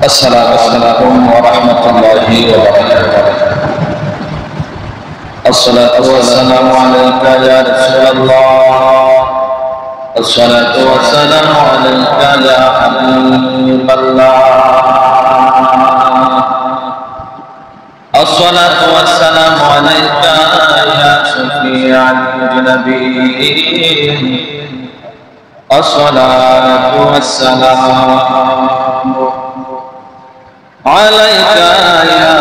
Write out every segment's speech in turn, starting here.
السلام عليكم ورحمة الله وبركاته. الصلاة والسلام عليك يا رسول الله. الصلاة والسلام عليك يا حبيب الله. الصلاة والسلام عليك يا شفيع المذنبين. الصلاة والسلام عليك يا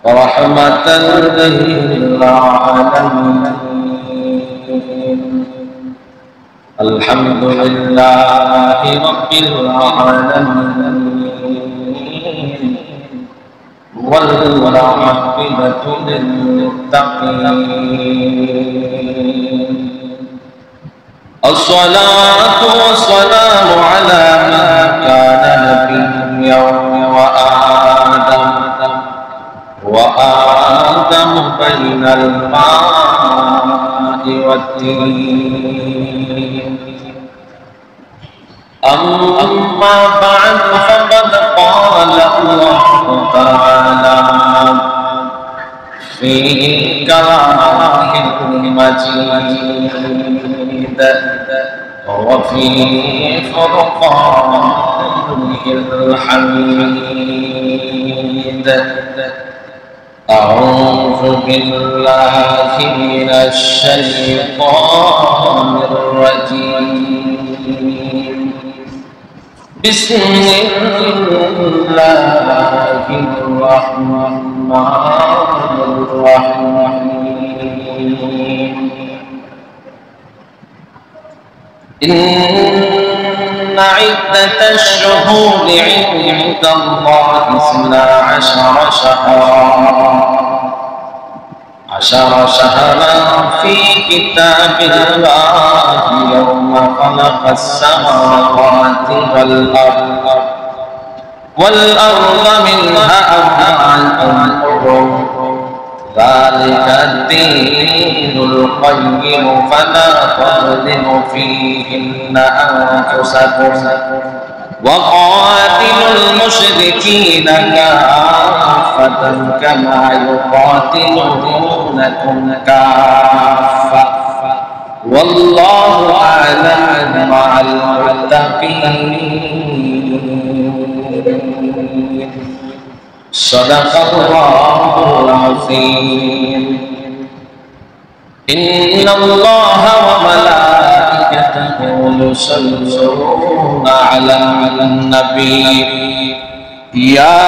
رحمة للعالمين. الحمد لله رب العالمين والعاقبة للمتقين. الصلاة والسلام على من كان نبيا وآدم بين الماء والدين. أما بعد فقد قال الله تعالى في كلامه المجيد وفي فرقانه الحميد. أعوذ بالله من الشيطان الرجيم. بسم الله الرحمن الرحيم. إن عدة الشهور عند الله 12 شهرا في كتاب الله يوم خلق السماوات والأرض منها أربعة حرم. ذلك الدين القيم فلا تظلموا فيهن أنفسكم وقاتلوا المشركين كافة كما يقاتلونكم كافة والله أعلم مع المتقين. صدق الله العظيم. إن الله وملائكته يصلون على النبي يا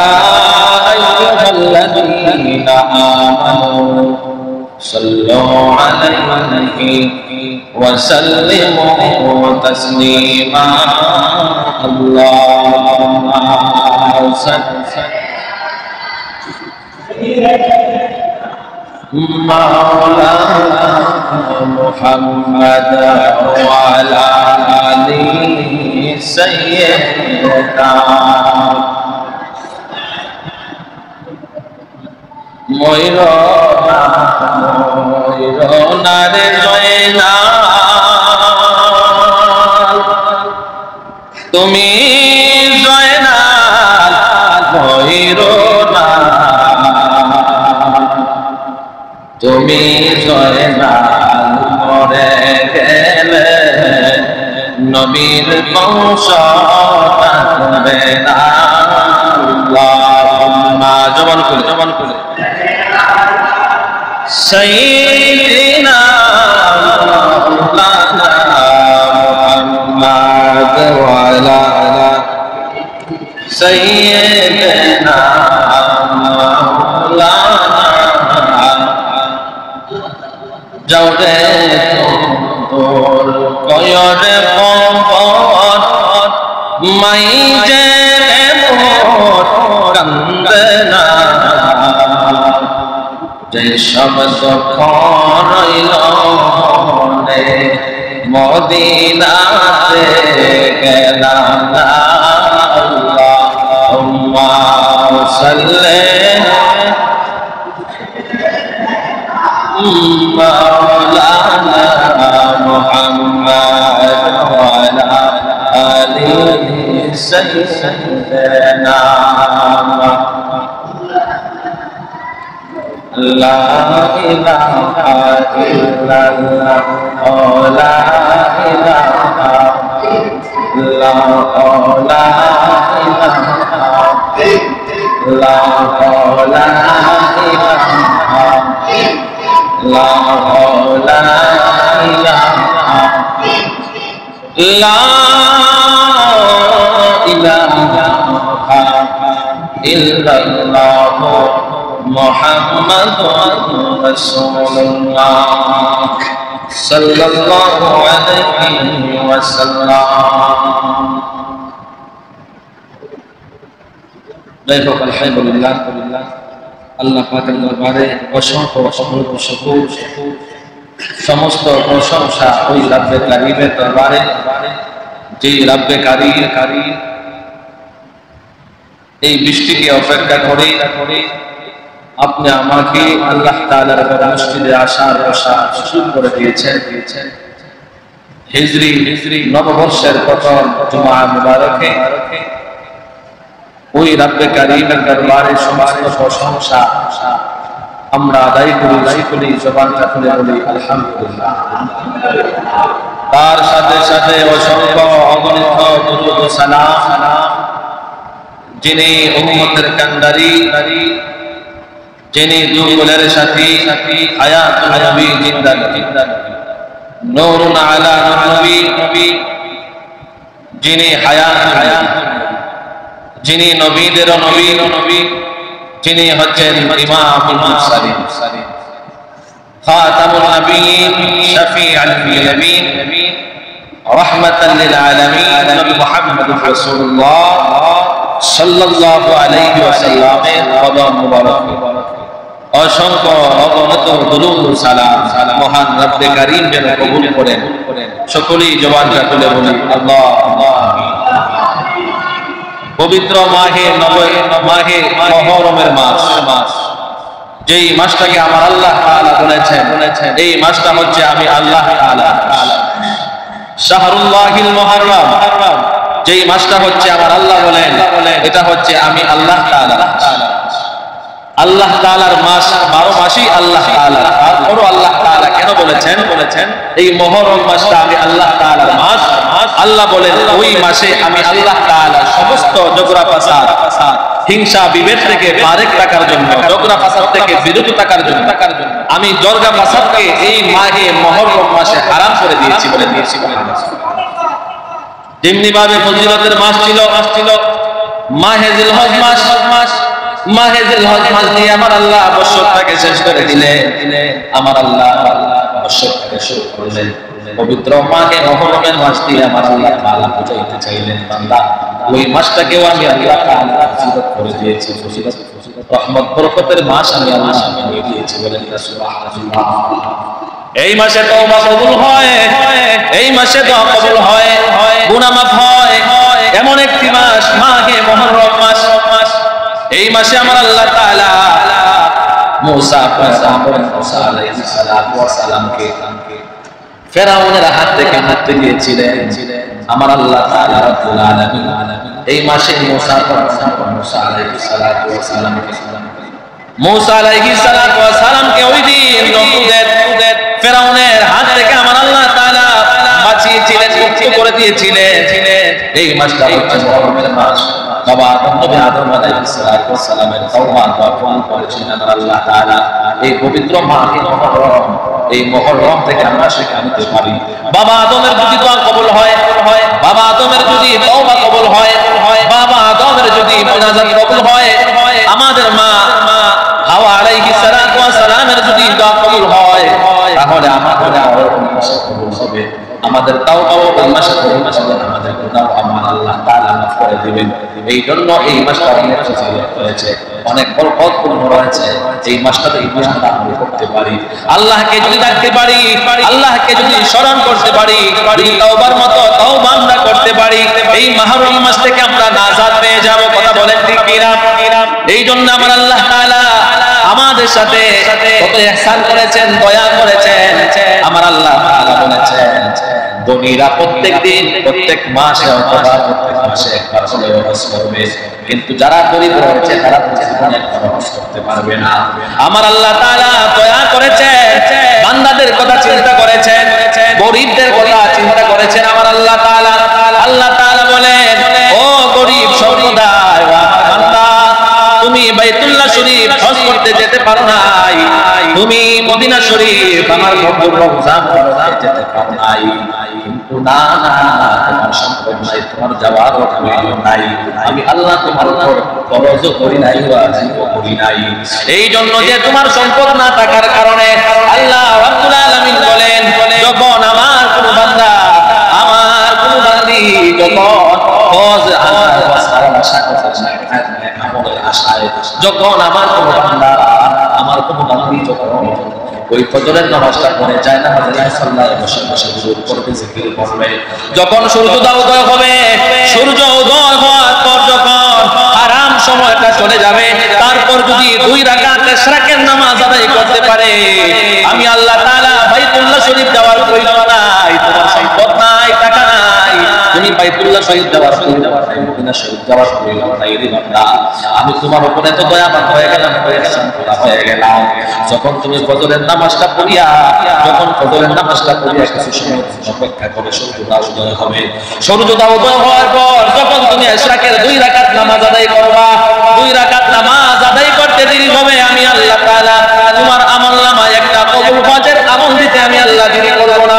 أيها الذين آمنوا صلوا عليه وسلموا تسليما. اللهم صل مولانا محمد وعلى آله سيدنا ময়ূরনা রে জয়না তুমি জয়না ময়ূরনা তুমি জয়না মরে গেলে নবীর বংশ থাকবে না। আল্লাহুম্মা জবান খুলে সাইয়্যিদিনা মাওলানা মুহাম্মদ ওয়া আলা সাইয়্যিদিনা মাওলানা যাওরে তোর কয়রে পবন মাই যে মোর কান্দে না যে শব্দ রইল রে মদিনাতে গেলাম না। আল্লাহুম্মা সাল্লি مولانا محمد وعلى آل سيدنا لا إله إلا الله لا إله إلا الله لا إله لا لا إله لا لا إله لا إله إلا الله محمد رسول الله صلى الله عليه وسلم আলহামদুলিল্লাহ আল্লাহ পাকের দরবারে অসংখ্য শুকর সমস্ত প্রশংসা ওই রব্বে কারীমের দরবারে যে রব্বে কারীম এই বৃষ্টিকে অপেক্ষা করে আপনি আমাকে আল্লাহ তাআলার মসজিদে আসার সুযোগ করে দিয়েছেন হিজরি নববর্ষের প্রথম জুমা মুবারকে ওই রব্বে কারীমের দরবারে সমস্ত প্রশংসা আমরা আদায় করি জবানটা খুলে বলি আলহামদুলিল্লাহ। তার সাথে সাথে অসংখ্য অগণিত দুরূদ ও সালাম যিনি উম্মতের কান্ডারি, যিনি দুকুলের সাথী, হায়াতুল নবী জিন্দা নূরুন আলা নবী, যিনি হায়াত, যিনি নবীদের নবী, যিনি হচ্ছেন ইমামুল মুরসালিন, খাতামুন নবিয়্যিন, শফিউল মুযনিবিন, রাহমাতাল লিল আলামিন, নবী মুহাম্মদুর রাসূলুল্লাহ সাল্লাল্লাহু আলাইহি ওয়াসাল্লামের কদম মুবারক অসংখ্য অগণিত দুরূদ ও সালাম মহান রব্বে কারীম যেন কবুল করেন। সকলেই জবানটা তুলে বলি আল্লাহ। পবিত্র মাহে মুহররমের মাস, যেই মাসটাকে আমার আল্লাহ তাআলা বলেছেন এই মাসটা হচ্ছে আমি আল্লাহ তাআলা শাহরুল্লাহিল মুহররম, যেই মাসটা হচ্ছে আমার আল্লাহ বলেন এটা হচ্ছে আমি আল্লাহ তাআলা। আল্লাহ তাআলার মাস, 12 মাসই আল্লাহ তাআলা। তারপরও আল্লাহ তাআলা কেন বলেছেন এই মুহররম মাসটা আমি আল্লাহ তাআলার মাস? আল্লাহ বলেন ওই মাসে আমি আল্লাহ তাআলা সমস্ত ঝগড়া ফাসাদ, হিংসা বিভেদ থেকে ফারেক থাকার জন্য, ঝগড়া ফাসাদ থেকে বিরত থাকার জন্য আমি ঝগড়া ফাসাদকে এই মাহে মুহররম মাসে হারাম করে দিয়েছি বলে যেমনি ভাবে ফজিলতের মাস ছিল মাহে জিলহজ মাস, মাহে জিলহজ মাস দিয়ে আমার আল্লাহ বৎসরটাকে শেষ করে দিলে আমার আল্লাহ বৎসরটাকে শুরু করলেন পবিত্র মাহে মুহররমের মাস দিয়ে আমার আল্লাহ তাআলা বুঝাইতে চাইলেন বান্দা ওই মাসটাকেও আমি আল্লাহ তাআলা ফজিলত করে দিয়েছি, ফজিলত রহমত বরকতের মাস আমি আল্লাহ বানিয়ে দিয়েছি বলেন সুবহানাল্লাহ। এই মাসে তওবা কবুল হয়, এই মাসে দোয়া কবুল হয়, গুনাহ মাফ হয়, এমন একটি মাস মাহে মুহররম মাস। এই মাসে আমার আল্লাহ তাআলা মুসা আলাইহিস সালাতু ওয়াস সালামকে ফেরাউনের হাত থেকে মুক্তি দিয়েছিলেন আমার আল্লাহ তাআলা রব্বুল আলামিন। এই মাসে মুসা আলাইহিস সালাতু ওয়াস সালামকে ওই দিন নমরুদের ফেরাউনের হাত থেকে আমার আল্লাহ তাআলা বাঁচিয়েছিলেন, মুক্ত করে দিয়েছিলেন। এই মাসটা হচ্ছে মুহররমের মাস। বাবা নবী আদম আলাইহিস সালামের তওবা কবুল করেছেন আমার আল্লাহ তাআলা। এই পবিত্র মাহে মুহররম, এই মুহররম থেকে আমরা শিক্ষা নিতে পারি। বাবা আদমের যদি দোয়া কবুল হয়, বাবা আদমের যদি তওবা কবুল হয়, বাবা আদমের যদি মুনাজাত কবুল হয়, আমাদের মা হাওয়া আলাইহিস সালামের যদি দোয়া কবুল হয়, তাহলে আমাদের কবুল হবে। আমাদের তাওবাও এই মাসে কবুল হবে, আমাদের গুনাহ আমার আল্লাহ তাআলা মাফ করে দিবেন। এই জন্য এই মাসটা অনেক ফজিলত রয়েছে, অনেক বরকতপূর্ণ রয়েছে। এই মাসটাতে এই মাসটা আমরা করতে পারি, আল্লাহকে যদি ডাকতে পারি, আল্লাহকে যদি স্মরণ করতে পারি, যদি তাওবার মতো তাওবা আমরা করতে পারি, এই মুহররম মাস থেকে আমরা নাজাত পেয়ে যাব। কথা বলেন ঠিক কি না? এই জন্য আমার আল্লাহ তাআলা আমাদের সাথে কত ইহসান করেছেন, দয়া করেছেন। আমার আল্লাহ তাআলা বলেছেন ধনীরা প্রত্যেকদিন প্রত্যেক মাসে অথবা প্রত্যেক মাসে একবার হলেও হজ করবে, কিন্তু যারা গরিব রয়েছে তারা জীবনে একবার হজ করতে পারবে না। আমার আল্লাহ তাআলা দয়া করেছেন, বান্দাদের কথা চিন্তা করেছেন, গরিবদের কথা চিন্তা করেছেন আমার আল্লাহ তাআলা। আল্লাহ তাআলা বলেন, ও গরিব সম্প্রদায়, ও আমার বান্দা, তুমি বাইতুল্লাহ শরীফ হজ করতে যেতে পারো নাই, তুমি মদিনা শরীফ আমার কবর রওজা করতে যেতে পারো নাই, কিন্তু না না তোমার সম্পদ নাই, তোমার যাওয়ার প্রয়োজন নাই, আমি আল্লাহ তোমার উপর ফরজ করি নাই, ওয়াজিব করি নাই। এই জন্য যে তোমার সম্পদ না থাকার কারণে আল্লাহ রাব্বুল আলামিন বলেন, যখন আমার কোন বান্দা, আমার কোন বান্দি যখন হজ আশায়, যখন আমার কোন বান্দা, আমার কোন বান্দি যখন ওই ফজরের নামাজটা পড়ে যায় না, সাল্লাল্লাহু আলাইহি ওয়াসাল্লাম দুরূদ পড়বে, জিকির করবে, যখন সূর্য উদয় হবে, সূর্য উদয় হওয়ার পর যখন আরাম সময়টা চলে যাবে, তারপর যদি 2 রাকাত ইশরাকের নামাজ আদায় করতে পারে, আমি আল্লাহ তাআলা বাইতুল্লাহ শরীফ যাওয়ার প্রয়োজন নাই, তোমার সম্পদ নাই, টাকা নাই, তুমি বাইতুল্লাহ শরীফ যাওয়ার প্রয়োজন নাই, মদিনা শরীফ যাওয়ার প্রয়োজন নাই রে বান্দা, আমি তোমার উপরে তো দয়াবান হয়ে গেলাম, হয়ে গেলাম। যখন তুমি ফজরের নামাজটা পড়িয়া, যখন ফজরের নামাজটা পড়িয়া কিছু সময় অপেক্ষা করে সূর্য উদয় হবে, সূর্য উদয় হওয়ার পর যখন তুমি ইশরাকের 2 রাকাত নামাজ আদায় করবা, 2 রাকাত নামাজ আদায় করতে দেরি হবে, আমি আল্লাহ তাআলা তোমার আমলনামায় একটা কবুল হজের আমল দিতে আমি আল্লাহ দেরি করব না।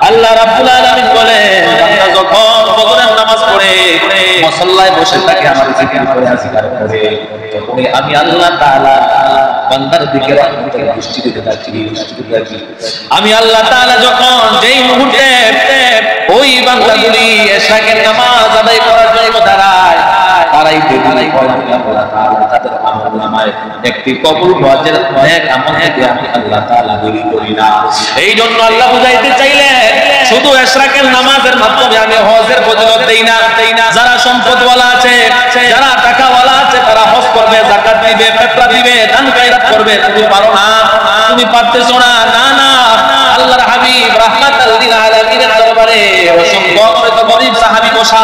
আল্লাহ রাব্বুল আলামিন বলেন, বান্দা যখন ফজরের নামাজ পড়ে মুসাল্লায় বসে থাকে, আমার জিকির করে জিকির করে, তখন আমি আল্লাহ তাআলা বান্দার দিকে রহমতের দৃষ্টি দিতে থাকি। আমি আল্লাহ তাআলা যখন যেই মুহূর্তে ওই বান্দাগুলি ইশরাকের নামাজ আদায় করার জন্য দাঁড়ায়, তারাই দেরি করে, আমি আল্লাহ তাআলা তাদের আমলনামায় একটি কবুল হজের নেক আমল দিতে আমি আল্লাহ তাআলা দেরি করি না। এই জন্য আল্লাহ বুঝাইতে চাইলেন, শুধু ইশরাকের নামাজের মাধ্যমে আমি হজের ফজিলত দেই না, যারা সম্পদওয়ালা আছে, যারা টাকাওয়ালা আছে, তারা হজ করবে, যাকাত দিবে, ফিতরা দিবে, দান খয়রাত করবে, তুমি পারো না, তুমি পারতেছো না, না না, আল্লাহর হাবিব রাহমাতাল লিল আলামিনের দরবারে অসংখ্য গরীব সাহাবী বসা,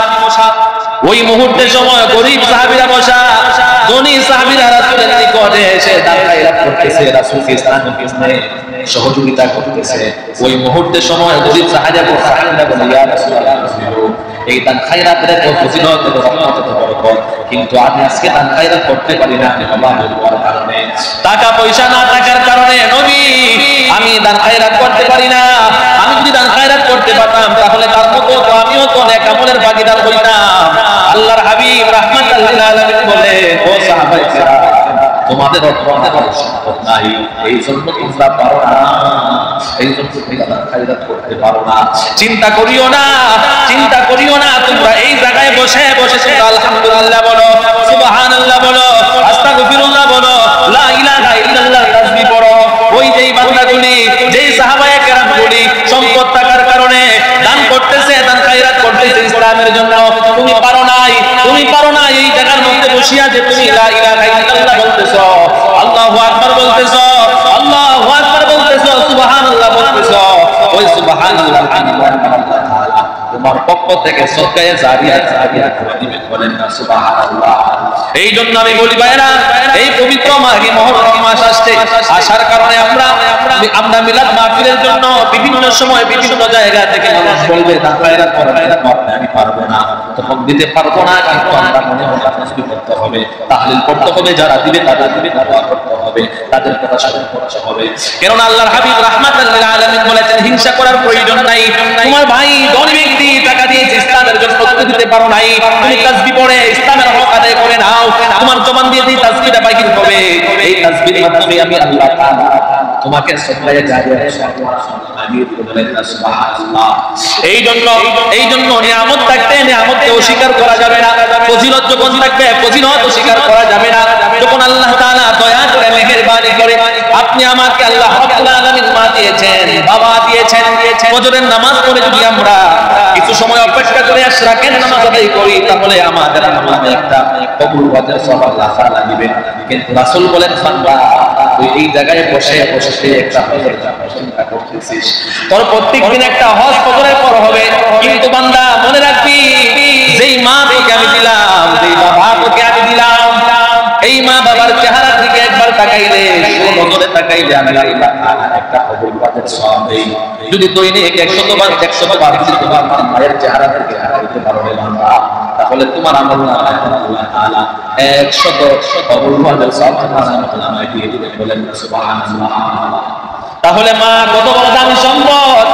ওই মুহূর্তের সময় গরীব সাহাবীরা বসা, ধনী সাহাবীরা রাসূলের নিকটে এসে দান খয়রাত করতেছে, রাসূলকে ইসলামের পিছনে সহযোগিতা করতেছে। ওই মুহূর্তের সময় গরীব সাহাবীরা বলে, ইয়া রাসূলুল্লাহ, এই দান খায়রাতের তো ফজিলত, তো রহমত, তো বরকত, কিন্তু আমি আজকে দান খায়রাত করতে পারি না, আমি অভাবের কারণে, টাকা পয়সা না থাকার কারণে নবী আমি দান খায়রাত করতে পারি না। আমি যদি দান খায়রাত করতে পারতাম তাহলে তার মতো তো আমিও তো নেক আমলের ভাগীদার হইতাম। আল্লাহর হাবিব রাহমাতাল লিল আলামিন বলে, ও সাহাবায়ে, তোমাদের সম্পদ নাই, এই জন্য তোমরা পারো না, এই জন্য তোমরা খায়রাত করতে পারো না। চিন্তা করিও না, চিন্তা করিও না, তোমরা এই জায়গায় বসে বসে আলহামদুলিল্লাহ বলো, সুবহানাল্লাহ বলো, আস্তাগফিরুল্লাহ বলো, লা ইলাহা ইল্লাল্লাহ তাসবিহ পড়ো। ওই যেই বান্দাগুলি, যেই সাহাবায়ে কেরামগুলি সম্পদ থাকার কারণে দান করতেছে, দান খায়রাত করতেছে ইসলামের জন্য, তুমি পারো নাই, তুমি পারো না, এই জায়গার মধ্যে বসিয়া যে তুমি লা ইলাহা ইল্লাল্লাহ বলতেছো, আল্লাহু আকবার বলতেছো, আল্লাহু আকবার বলতেছো, সুবহানাল্লাহ বলতেছো, ওই সুবহানাল্লাহ তোমার পক্ষ থেকে সদকায়ে জারিয়া করে দিবেন, বলেন না সুবহানাল্লাহ। এই জন্য আমি বলি ভাইরা, এই পবিত্র মাহে মুহররম মাস আসছে, আসার কারণে আমরা মিলাদ মাহফিলের জন্য বিভিন্ন সময় বিভিন্ন জায়গা থেকে মানুষ বলবে দান খয়রাত করতে আমি পারবো না, তখন দিতে পারবো না, কিন্তু আমরা মনে হয় তাসবিহ করতে হবে, তাহলিল করতে হবে, যারা দিবে তাদের দিবে, দোয়া করতে হবে, তাদের কথা স্মরণ করতে হবে। কারণ আল্লাহর হাবিব রাহমাতাল লিল আলামিন বলেছেন, হিংসা করার প্রয়োজন নাই। তোমার ভাই ধনী ব্যক্তি টাকা দিয়েছে ইসলামের জন্য, দিতে পারো নাই, তুমি তাসবিহ পড়ে ইসলামের হক আদায় করে নাও, তোমার জবান দিয়ে যে তাসবিহটা বাহির হবে, এই তাসবিহের মাধ্যমে আমি আল্লাহ তাআলা তোমাকে সদকায়ে জারিয়া সুবহানাল্লাহ। এই জন্য নিয়ামত থাকতে নিয়ামতকে অস্বীকার করা যাবে না, ফজিলত যখন থাকবে ফজিলত অস্বীকার করা যাবে না। যখন আল্লাহ তাআলা দয়া করে মেহেরবানি করে আপনি আমাকে আল্লাহ রাব্বুল আলামিন মা দিয়েছেন, বাবা দিয়েছেন, ফজরের নামাজ পড়ে যদি আমরা কিছু সময় অপেক্ষা করে ইশরাকের নামাজ আদায় করি, তাহলে আমাদের নামাজে একটা কবুল হজের সওয়াব আল্লাহ তাআলা দিবেন। কিন্তু রাসূল বলেন, বান্দা তুই এই জায়গায় বসে বসে একটা চিন্তা করতেছিস তোর প্রত্যেকদিন একটা হজ ফজরের পর হবে, কিন্তু বান্দা মনে রাখবি যেই মা তোকে আমি দিলাম, যেই বাবা তোকে আমি দিলাম, এই মা বাবার চেহারার দিকে একবার তাকাইলে, নজরে তাকাইলে আমি একটা অবৈবাদের সওয়াব দেই। যদি দৈনিক 100 বার যদি তোমার মায়ের চেহারা দিকে তাকাইতে পারো বান্দা, তাহলে তোমার আমলনামায় আল্লাহ তাআলা 100 অবৈবাদের সওয়াব তোমার আমলনামায় দিয়ে দিবেন। বলেন সুবহানাল্লাহ। তাহলে মা কত বড় দামি সম্পদ।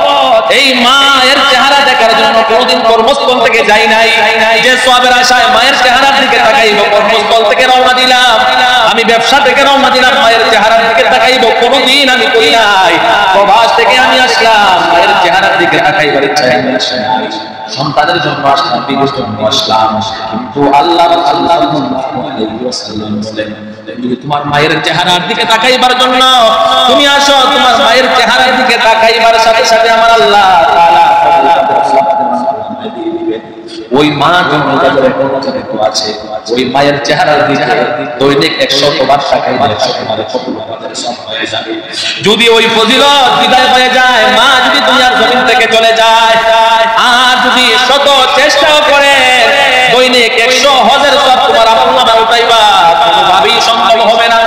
এই মায়ের চেহারা দেখার জন্য কোনদিন কর্মস্থল থেকে যাই নাই, যে সওয়াবের আশায় মায়ের চেহারার দিকে তাকাইব, কর্মস্থল থেকে রওনা দিলাম, আমি ব্যবসা থেকে রওনা দিলাম, মায়ের চেহারার দিকে তাকাইব, কোনদিন আমি করি নাই। প্রবাস থেকে আমি আসলাম, মায়ের চেহারার দিকে তাকাইবার ইচ্ছায় আমি আসলাম, সন্তানের জন্য আসলাম, বিবির জন্য আসলাম, কিন্তু আল্লাহ সাল্লাল্লাহু আলাইহি ওয়াসাল্লাম বলেন যদি তোমার মায়ের চেহারার দিকে তাকাইবার জন্য তুমি আসো, তোমার মায়ের চেহারার দিকে তাকাইবার সাথে সাথে আমার আল্লাহ তাআলা ওই মা জন্য যাদের একটু আছে, ওই মায়ের চেহারার দিকে দৈনিক 100 বার তাকাইলে তোমার কবুলের সব হয়ে যাবে। যদি ওই ফজিলত বিদায় হয়ে যায়, মা যদি দুনিয়ার জমিন থেকে চলে যায়, আর যদি শত চেষ্টাও করে দৈনিক 100 হজের সব তোমার আমলনামায় উঠাইবা, কোনোভাবেই সম্ভব হবে না।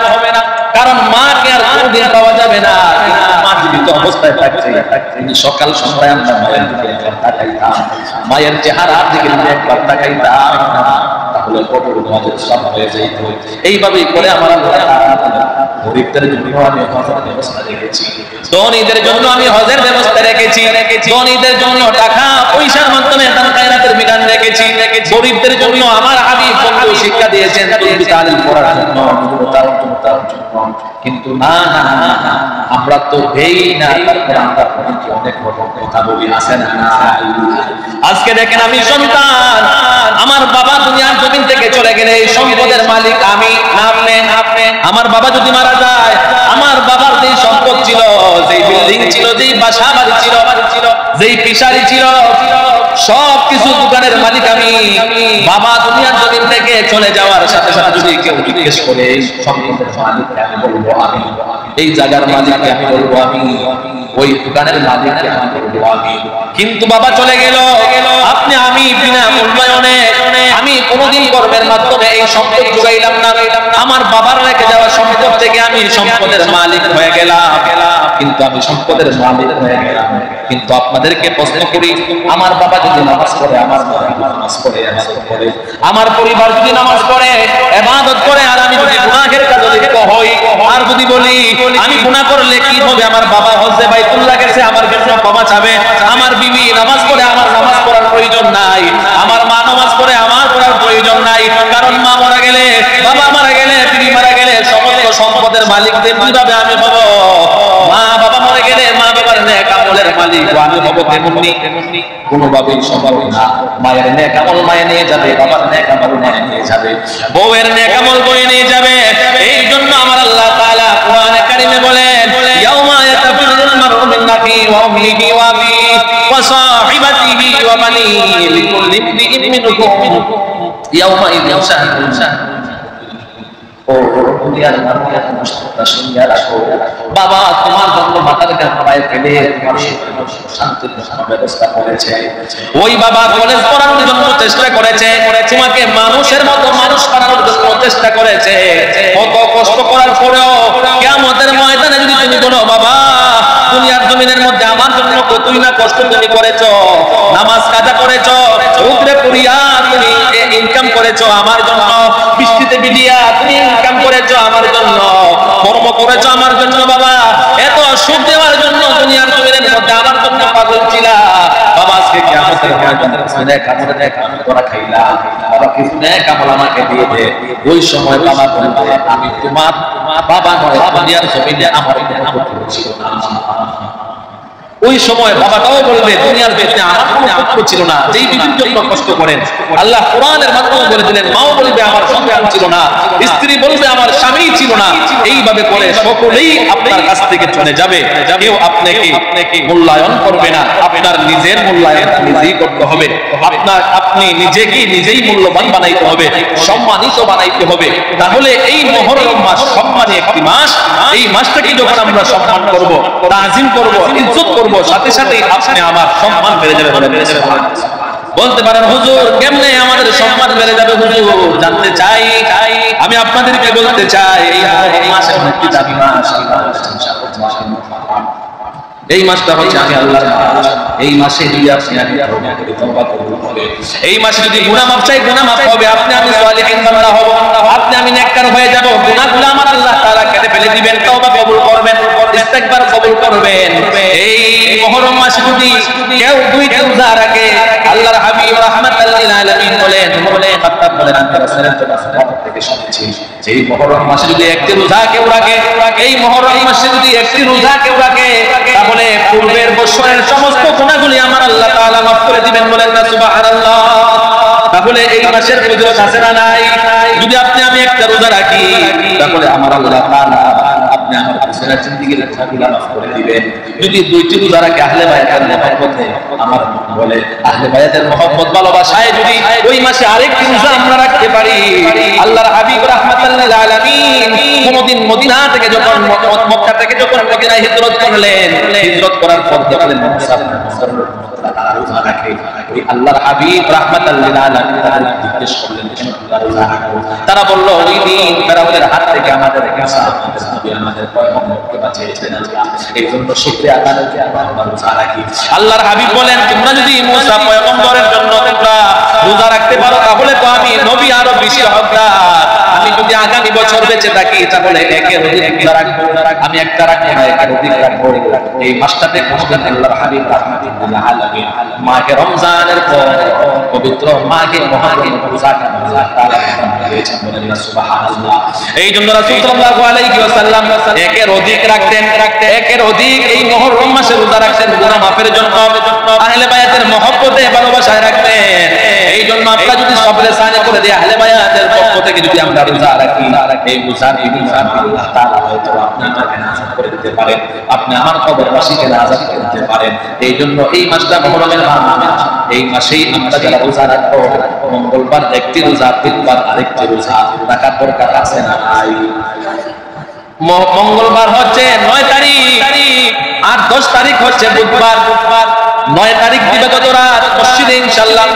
কারণ মাকে আর কোনদিন পাওয়া যাবে না, কিন্তু মা জীবিত অবস্থায় থাকছে, তিনি সকাল সন্ধ্যায় আমরা মায়ের দিকে একবার তাকাইতাম, মায়ের চেহারার দিকে একবার তাকাইতাম, তাহলে কবুল হজের সব হয়ে যাইত। এইভাবেই করে আমার গরিবদের জন্য আমি হজের ব্যবস্থা রেখেছি, ধনীদের জন্য আমি হজের ব্যবস্থা রেখেছি, ধনীদের জন্য টাকা পয়সার মাধ্যমে দান খায়রাতের বিধান রেখেছি, গরিবদের জন্য আমার হাবিব বন্ধু শিক্ষা দিয়েছেন তাসবিহ তাহলিল করার জন্য, কিন্তু না আমরা তো দেই না, তারপর আমরা অনেক রকম কথা বলি, আছে না? আজকে দেখেন আমি সন্তান, আমার বাবা দুনিয়ার জমিন থেকে চলে গেলে এই সম্পদের মালিক আমি না আপনি। আমার বাবা যদি মারা যায়, আমার বাবার যেই সম্পদ ছিল, যেই বিল্ডিং ছিল, যেই বাসা বাড়ি ছিল, যেই ফিশারি ছিল, সব কিছু দোকানের মালিক আমি। বাবা দুনিয়ার জমিন থেকে চলে যাওয়ার সাথে সাথে যদি কেউ জিজ্ঞেস করে এই সম্পদের মালিককে আমি বলবো আমি, এই জায়গার মালিককে আমি বলবো আমি, ওই দোকানের মালিককে আমি বলবো আমি। কিন্তু বাবা চলে গেল, আপনি আমি বিনা মূল্যায়নে আমি কোনোদিন কর্মের মাধ্যমে এই সম্পদ জোগাইলাম না, আমার বাবার রেখে যাওয়া সম্পদ থেকে আমি সম্পদের মালিক হয়ে গেলাম, কিন্তু আমি সম্পদের মালিক হয়ে গেলাম। কিন্তু আপনাদেরকে প্রশ্ন করি, আমার বাবা যদি নামাজ পড়ে, আমার মা নামাজ পড়ে, আমার পরিবার যদি নামাজ পড়ে, ইবাদত করে, আর আমি যদি গুনাহের কাজে লিপ্ত হই, আর যদি বলি আমি গুনাহ করলে কি হবে, আমার বাবা হজ্জে বাইতুল্লাহ গেছে, আমার জন্য ক্ষমা চাবে, আমার বিবি নামাজ পড়ে, আমার নামাজ পড়ার প্রয়োজন নাই, আমার মা নামাজ পড়ে, আমার পড়ার প্রয়োজন নাই, কারণ মা মারা গেলে, বাবা মারা গেলে, বিবি মারা গেলে সমস্ত সম্পদের মালিকদের কিভাবে আমি হব? মা বাবা মরে গেলে মা বাবার নেক আমলের মালিক আমি হব তেমনি কোনোভাবেই সম্ভব না। মায়ের নেক আমল মায়ে নিয়ে যাবে, বাবার নেক আমল মায়ে নিয়ে যাবে, বউয়ের নেক আমল বয়ে নিয়ে যাবে। এই জন্য আমার আল্লাহ তাআলা কোরআনে কারিমে বলেন, ইয়াউমা ইয়াতাফিরুল মারউ মিন আখিহি ওয়া উম্মিহি ওয়া আবিহি ওয়া সাহিবাতিহি ওয়া বানিহি লিকুল্লি ইমরিইন মিনহুম ইয়াউমা ইযিন শাহিদুন। বাবা তোমার জন্য মাথার গায়ে ফেলে শান্তির ব্যবস্থা করেছে, ওই বাবা কলেজ পড়ানোর জন্য চেষ্টা করেছে, তোমাকে মানুষের মতো মানুষ বানানোর জন্য চেষ্টা করেছে, কত কষ্ট করার পরেও কিয়ামতের ময়দানে যদি তুমি বলো বাবা দুনিয়ার জমিনের মধ্যে আমার জন্য কতই না কষ্ট তুমি করেছো, নামাজ কাজা করেছো, উপরে পড়িয়া তুমি ইনকাম করেছো আমার জন্য, বৃষ্টিতে ভিজিয়া তুমি ইনকাম করেছো আমার জন্য, কর্ম করেছো আমার জন্য, বাবা এত সুখ দেওয়ার জন্য দুনিয়ার জমিনের মধ্যে আমার জন্য পাগল ছিলা, বাবা আজকে কিয়ামতের ময়দানে নেক আমল করা খাইলা, বাবা কিছু নেক আমল আমাকে দিয়ে দে। ওই সময় বাবা বলবে আমি তোমার বাবা নয়, দুনিয়ার জমিনে আমার কোনো ক্ষতি ছিল না। ওই সময় বাবাটাও বলবে দুনিয়ার ভিতরে আমার কোনো পুত্র ছিল না, যেই বিবির জন্য কষ্ট করেন। আল্লাহ কোরআনের মাধ্যমে বলে দিলেন, মাও বলবে আমার সন্তান ছিল না, স্ত্রী বলবে আমার স্বামী ছিল না। এইভাবে করে সকলেই আপনার কাছ থেকে চলে যাবে, কেউ আপনাকে মূল্যায়ন করবে না। আপনার নিজের মূল্যায়ন নিজেই করতে হবে। আপনি নিজেকে নিজেই মূল্যবান বানাইতে হবে, সম্মানিত বানাইতে হবে। তাহলে এই মুহররম মাস সম্মানী একটি মাস। এই মাসটাকে যখন আমরা সম্মান করব, তাজিম করব, ইজ্জত করব, সাথে সাথে আপনি আমার সম্মান বেড়ে যাবে। বলতে পারেন হুজুর কেমনে আমাদের সম্মান বেড়ে যাবে? হুজুর জানতে চাই, আমি আপনাদেরকে বলতে চাই এই মাসের একটি দাবি মাস। এই মাসটা হচ্ছে আমি আল্লাহর মাস। এই মাসে যদি আপনি তওবা করতে হবে, এই মাসে যদি গুনাহ মাফ চাই গুনাহ মাফ হবে, আপনি আমি সালিহিন বান্দা হব, আপনি আমি নেককার হয়ে যাব। গুনাহগুলো আমার আল্লাহ তাআলা কেটে ফেলে দিবেন, তওবা কবুল করবেন, ইস্তেগফার কবুল করবেন। এই মুহররম মাসে যদি কেউ দুইটা রোজা রাখে, আল্লাহর হাবিব রাহমাতাল লিল আলামিন বলেন খাত্তাব বলেন আমি রাসূলের থেকে শুনেছি যে এই মুহররম মাসে যদি একটি রোজা কেউ রাখে, এই মুহররম মাসে যদি একটি রোজা কেউ রাখে, তাহলে পূর্বের বছরের সমস্ত গুনাহগুলি আমার আল্লাহ তাআলা মাফ করে দিবেন। বলেন না সুবহানাল্লাহ। তাহলে এই মাসের ফজিলত আছে না নাই? যদি আপনি আমি একটা রোজা রাখি, তাহলে আমার আল্লাহ তাআলা আপনি আমার পিছনের জিন্দেগির গুনাহগুলো মাফ করে দিবেন। যদি দুইটি রোজা রাখি আহলে বায়াতের মহব্বতে, আমার বলে আহলে বায়াতের মহব্বত ভালোবাসায় যদি ওই মাসে আরেকটি রোজা আমরা রাখতে পারি, আল্লাহর হাবিব রাহমাতাল লিল আলামিন কোনদিন মদিনা থেকে যখন মক্কা থেকে যখন মদিনায় হিজরত করলেন, হিজরত করার পর দেখলেন আল্লাহর হাবিব রাহমাতাল লিল আলামিন তাদের জিজ্ঞেস করলেন কেন তোমরা রোজা রাখো? তারা বলল ওই দিন ফেরাউনের হাত থেকে আমাদের মুসা আমাদের পয়গম্বরকে বাঁচিয়েছিলেন, এই জন্য শুকরিয়া আদায় করে আমরা রোজা রাখি। আল্লাহর হাবিব বলেন তোমরা যদি মুসা পয়গম্বরের জন্য তোমরা রোজা রাখতে পারো, তাহলে তো আমি নবী আরো বেশি হকদার। আমি যদি আগামী বছর বেঁচে থাকি তাহলে একের অধিক রোজা রাখবো, আমি একটা রাখবো না একের অধিক রাখবো। এই মাসটাতে কোনদিন আল্লাহর হাবিব রাহমাতুল্লাহ আলাইহি মাহে রমজানের পর পবিত্র মাহে মুহররম রোজাকে আল্লাহ তাআলা দিয়েছেন। বলেন না সুবহানাল্লাহ। এই জন্য রাসূল সাল্লাল্লাহু আলাইহি ওয়াসাল্লাম একের অধিক রাখতেন, একের অধিক এই মুহররম মাসে রোজা রাখতেন গুনাহ মাফের জন্য, আহলে বায়াতের মহব্বতে ভালোবাসায় রাখতেন। এই জন্য আমরা যদি সবরে সানে করে দিই আহলে বায়াতের পক্ষ থেকে যদি আমরা রোজা রাখি, এই রোজার ইনসান আল্লাহ তাআলা হয়তো আপনাকে নাজাত করে দিতে পারেন, আপনি আমার কবরবাসীকে নাজাত করে দিতে পারেন। এই জন্য এই মাসটা মুহররমের মাস। এই মাসেই আমরা যারা রোজা রাখবো, মঙ্গলবার একটি রোজা, বুধবার আরেকটি রোজা রাখার দরকার আছে না নাই? মঙ্গলবার হচ্ছে 9 তারিখ আর 10 তারিখ হচ্ছে বুধবার। 9 তারিখ দিবাগত রাত মসজিদে ইনশাআল্লাহ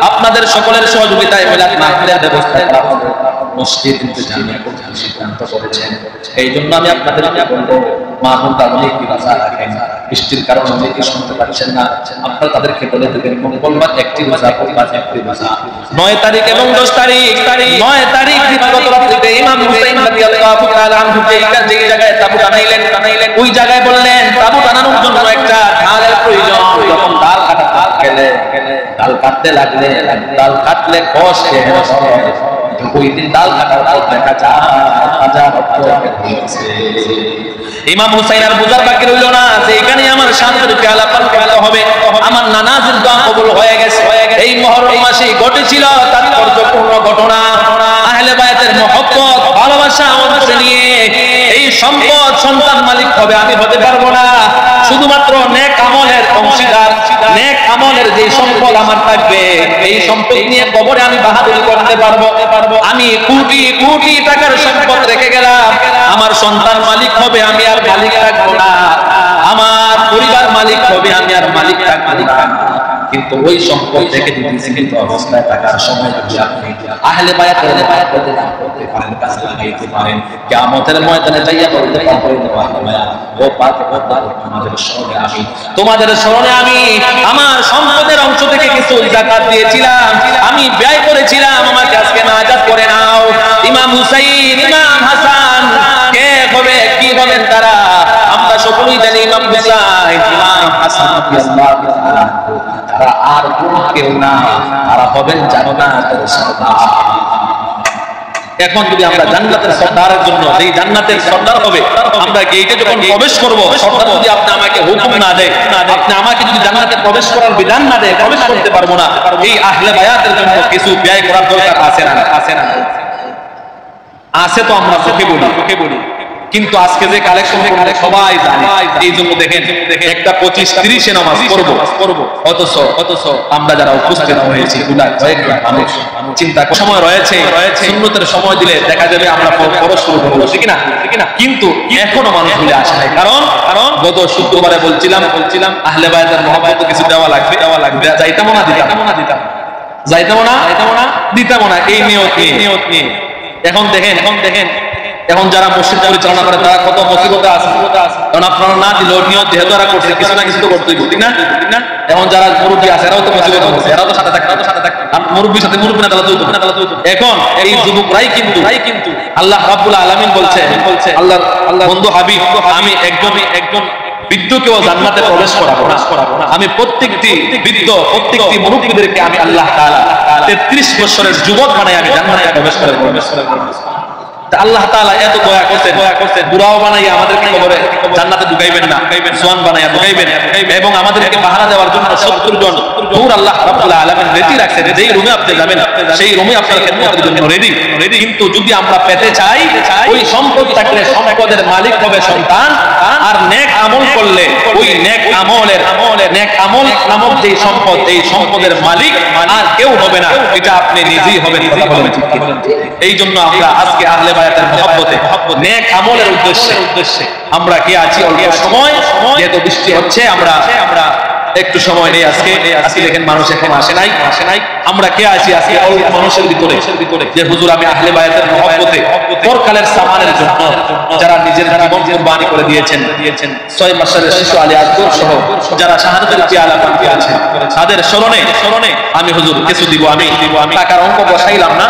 আপনাদের সকলের সহযোগিতায় মিলাদ মাহফিলের ব্যবস্থা করা হবে। মসজিদ ইন্তেজামিয়া কমিটি সিদ্ধান্ত করেছেন। এই জন্য আমি আপনাদেরকে বলবো মাহফিলটা অনেক রোজা রাখেন, বৃষ্টির কারণে অনেকে শুনতে পাচ্ছেন না, আপনারা তাদেরকে বলে দেবেন মঙ্গলবার একটি রোজা, বুধবার একটি রোজা। 9 তারিখ এবং 10 তারিখ 9 তারিখ দিবাগত রাতে ইমাম হুসাইন রাদিয়াল্লাহু তাআলা আনহু যেই জায়গায় তাবু টানাইলেন, ওই জায়গায় বললেন তাবু টানানোর জন্য একটা ঢালের প্রয়োজন। যখন ডাল কাটতে গেলে ডাল কাটতে লাগলে, ডাল কাটলে কষ্টে ওই দিন ডাল কাটার পর দেখা যায় হাজার রক্ত হয়েছে। ইমাম হুসাইন আর বুঝার বাকি রইল না যে এখানে আমার শান্তির পেয়ালা পান করতে হবে, আমার নানাজির দোয়া কবুল হয়ে গেছে। এই মুহররম মাসে ঘটেছিল তাৎপর্যপূর্ণ ঘটনা। আহলে বায়াতের মহব্বত ভালোবাসা অন্তরে নিয়ে এই সম্পদ সন্তান মালিক হবে আমি হতে পারবো না, শুধুমাত্র নেক আমলের অংশীদার, নেক আমলের যে সম্পদ আমার থাকবে এই সম্পদ নিয়ে কবরে আমি বাহাদুরি করতে পারবো। আমি কোটি কোটি টাকার সম্পদ রেখে গেলাম, আমার সন্তান মালিক হবে আমি আর মালিক থাকবো না, আমার পরিবার মালিক হবে আমি আর মালিক থাকবো না। কিন্তু ওই সম্পদ থেকে যদি জীবিত অবস্থায় থাকার সময় যদি আপনি আহলে বায়াতের মহব্বতে না করতে পারেন, কাজে লাগাইতে পারেন, কিয়ামতের ময়দানে যাইয়া বলতে পারবেন আহলে বায়াত ও পাক তোমাদের স্মরণে আমি, তোমাদের স্মরণে আমি আমার সম্পদের অংশ থেকে কিছু যাকাত দিয়েছিলাম, আমি ব্যয় করেছিলাম, আমাকে আজকে নাজাত করে নাও। ইমাম হুসাইন, ইমাম হাসান কে হবে, কি হবেন তারা? আমরা সকলেই জানি ইমাম হুসাইন, ইমাম হাসান রাদিয়াল্লাহু তাআলা তারা আর কোন কেউ না, তারা হবেন জান্নাতের সর্দার। এখন যদি আমরা জান্নাতের সর্দারের জন্য এই জান্নাতের সর্দার হবে, আমরা গেটে যখন প্রবেশ করব, সর্দার যদি আপনি আমাকে হুকুম না দেয়, আপনি আমাকে যদি জান্নাতে প্রবেশ করার বিধান না দেয়, প্রবেশ করতে পারবো না। এই আহলে বায়াতের জন্য কিছু ব্যয় করার দরকার আছে না? আছে না? আছে তো আমরা মুখে বলি, কিন্তু আজকে যে কালেকশন সবাই জানে। এই জন্য দেখেন একটা 25-30 নামাজ পড়বো, অথচ আমরা যারা উপস্থিত হয়েছি মানুষ চিন্তা সময় রয়েছে, সুন্নতের সময় দিলে দেখা যাবে আমরা পরস্পর বলবো, ঠিক না? কিন্তু এখনো মানুষ ভুলে আসে নাই। কারণ গত শুক্রবারে বলছিলাম আহলে বায়াতের মহব্বত কিছু দেওয়া লাগবে, যাইতাম না দিতাম না, এই নিয়ত নিয়ে। এখন দেখেন এখন যারা মসজিদ পরিচালনা করে তারা কত মুসিবতে আছে, কারণ আপনারা না দিল নিয়ত যেহেতু এরা করছে, কিছু না কিছু তো করতেই, ঠিক না? এখন যারা মুরব্বী আছে এরাও তো মুসিবত করছে, এরাও তো সাথে থাকতে মুরব্বীর সাথে মুরব্বী না তাহলে তো এখন এই যুবকরাই কিন্তু আল্লাহ রাব্বুল আলামিন বলছে আল্লাহ বন্ধু হাবিব, আমি একজন বৃদ্ধকেও জান্নাতে প্রবেশ করাবো না। আমি প্রত্যেকটি মুরব্বীদেরকে আমি আল্লাহ তাআলা 33 বছরের যুবক বানাই আমি জান্নাতে প্রবেশ করাবো। আল্লাহ তাআলা এত দয়া করতেন, বুড়াও বানাইয়া আমাদেরকে কবরে জান্নাতে ঢুকাইবেন না, জওয়ান বানাইয়া ঢুকাইবেন, এবং আমাদেরকে পাহারা দেওয়ার জন্য 70 জন নূর আল্লাহ রাব্বুল আলামিন রেডি রাখছেন, যেই রুমে আপনি যাবেন সেই রুমে আপনার খেদমতের জন্য রেডি। কিন্তু যদি আমরা পেতে চাই, ওই সম্পদ থাকলে সম্পদের মালিক হবে সন্তান, আর নেক আমল করলে ওই নেক আমল নামক যে সম্পদ, এই সম্পদের মালিক আর কেউ হবে না, এটা আপনি নিজেই হবেন। এই জন্য আমরা আজকে আহলে বায়াতের মহব্বতে নেক আমলের উদ্দেশ্যে আমরা কে আছি, অল্প সময় যেহেতু বৃষ্টি হচ্ছে আমরা একটু সময় নেই। আজকে দেখেন মানুষ এখন আসে নাই। আমরা কে আছি আজকে অল্প মানুষের ভিতরে যে হুজুর আমি আহলে বায়াতের মহব্বতে পরকালের সামানের জন্য যারা নিজের জীবন কুরবানি করে দিয়েছেন 6 মাসের শিশু আলী আকবর সহ যারা শাহাদাতের পিয়ালা পান করেছেন, তাদের স্মরণে আমি হুজুর কিছু দিব। আমি টাকার অঙ্ক বসাইলাম না।